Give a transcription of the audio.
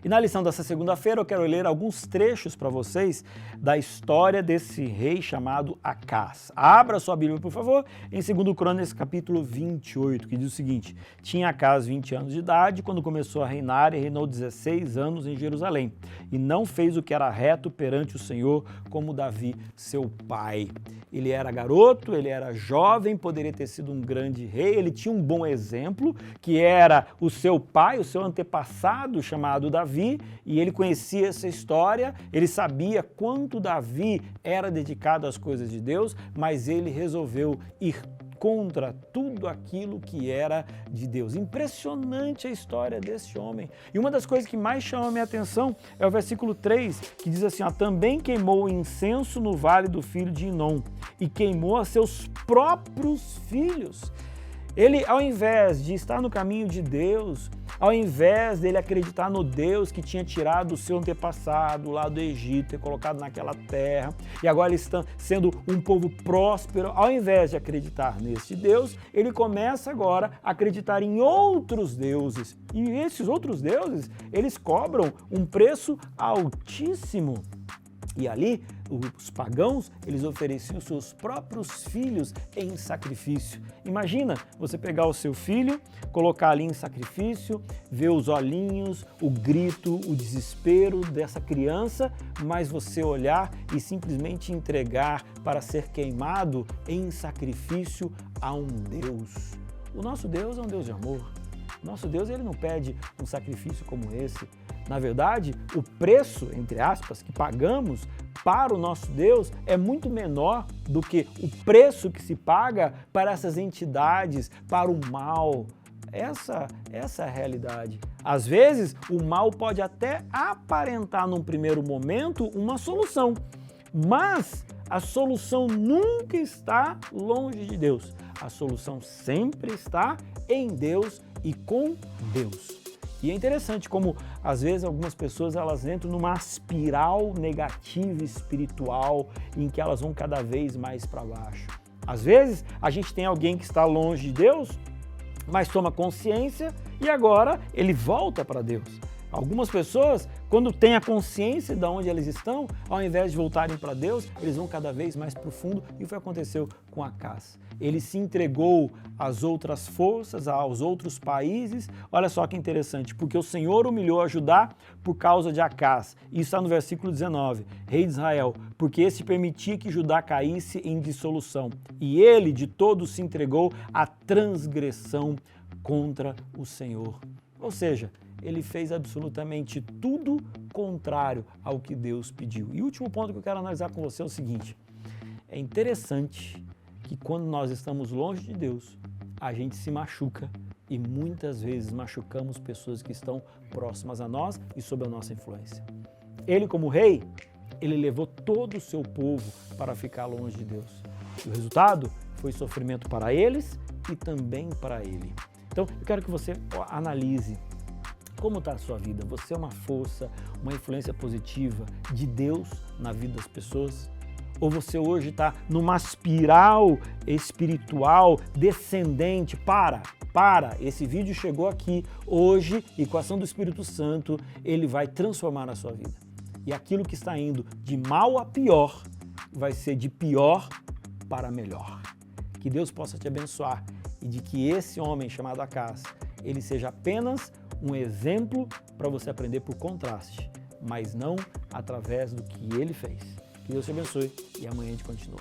E na lição dessa segunda-feira eu quero ler alguns trechos para vocês da história desse rei chamado Acás. Abra sua Bíblia, por favor, em 2 Crônicas, capítulo 28, que diz o seguinte: tinha Acás 20 anos de idade quando começou a reinar e reinou 16 anos em Jerusalém. E não fez o que era reto perante o Senhor, como Davi, seu pai. Ele era garoto, ele era jovem, poderia ter sido um grande rei, ele tinha um bom exemplo, que era o seu pai, o seu antepassado chamado Davi, e ele conhecia essa história, ele sabia quanto Davi era dedicado às coisas de Deus, mas ele resolveu ir contra tudo aquilo que era de Deus. Impressionante a história desse homem. E uma das coisas que mais chama a minha atenção é o versículo 3, que diz assim, também queimou incenso no vale do filho de Inom e queimou a seus próprios filhos. Ele, ao invés de estar no caminho de Deus, ao invés dele acreditar no Deus que tinha tirado o seu antepassado lá do Egito e colocado naquela terra, e agora eles estão sendo um povo próspero, ao invés de acreditar nesse Deus, ele começa agora a acreditar em outros deuses. E esses outros deuses, eles cobram um preço altíssimo. E ali, os pagãos, eles ofereciam seus próprios filhos em sacrifício. Imagina você pegar o seu filho, colocar ali em sacrifício, ver os olhinhos, o grito, o desespero dessa criança, mas você olhar e simplesmente entregar para ser queimado em sacrifício a um Deus. O nosso Deus é um Deus de amor. O nosso Deus, ele não pede um sacrifício como esse. Na verdade, o preço, entre aspas, que pagamos para o nosso Deus é muito menor do que o preço que se paga para essas entidades, para o mal. Essa é a realidade. Às vezes, o mal pode até aparentar num primeiro momento uma solução, mas a solução nunca está longe de Deus. A solução sempre está em Deus e com Deus. E é interessante como, às vezes, algumas pessoas elas entram numa espiral negativa espiritual em que elas vão cada vez mais para baixo. Às vezes, a gente tem alguém que está longe de Deus, mas toma consciência e agora ele volta para Deus. Algumas pessoas, quando têm a consciência de onde eles estão, ao invés de voltarem para Deus, eles vão cada vez mais profundo, e foi o que aconteceu com Acás. Ele se entregou às outras forças, aos outros países. Olha só que interessante, porque o Senhor humilhou a Judá por causa de Acás. Isso está no versículo 19, rei de Israel, porque esse permitia que Judá caísse em dissolução. E ele de todo se entregou à transgressão contra o Senhor. Ou seja, ele fez absolutamente tudo contrário ao que Deus pediu. E o último ponto que eu quero analisar com você é o seguinte: é interessante que quando nós estamos longe de Deus, a gente se machuca e muitas vezes machucamos pessoas que estão próximas a nós e sob a nossa influência. Ele, como rei, ele levou todo o seu povo para ficar longe de Deus. E o resultado foi sofrimento para eles e também para ele. Então, eu quero que você analise como está a sua vida. Você é uma força, uma influência positiva de Deus na vida das pessoas? Ou você hoje está numa espiral espiritual descendente? Para! Esse vídeo chegou aqui hoje e com a ação do Espírito Santo, ele vai transformar a sua vida. E aquilo que está indo de mal a pior, vai ser de pior para melhor. Que Deus possa te abençoar e de que esse homem chamado Acás, ele seja apenas um exemplo para você aprender por contraste, mas não através do que ele fez. Que Deus te abençoe e amanhã a gente continua.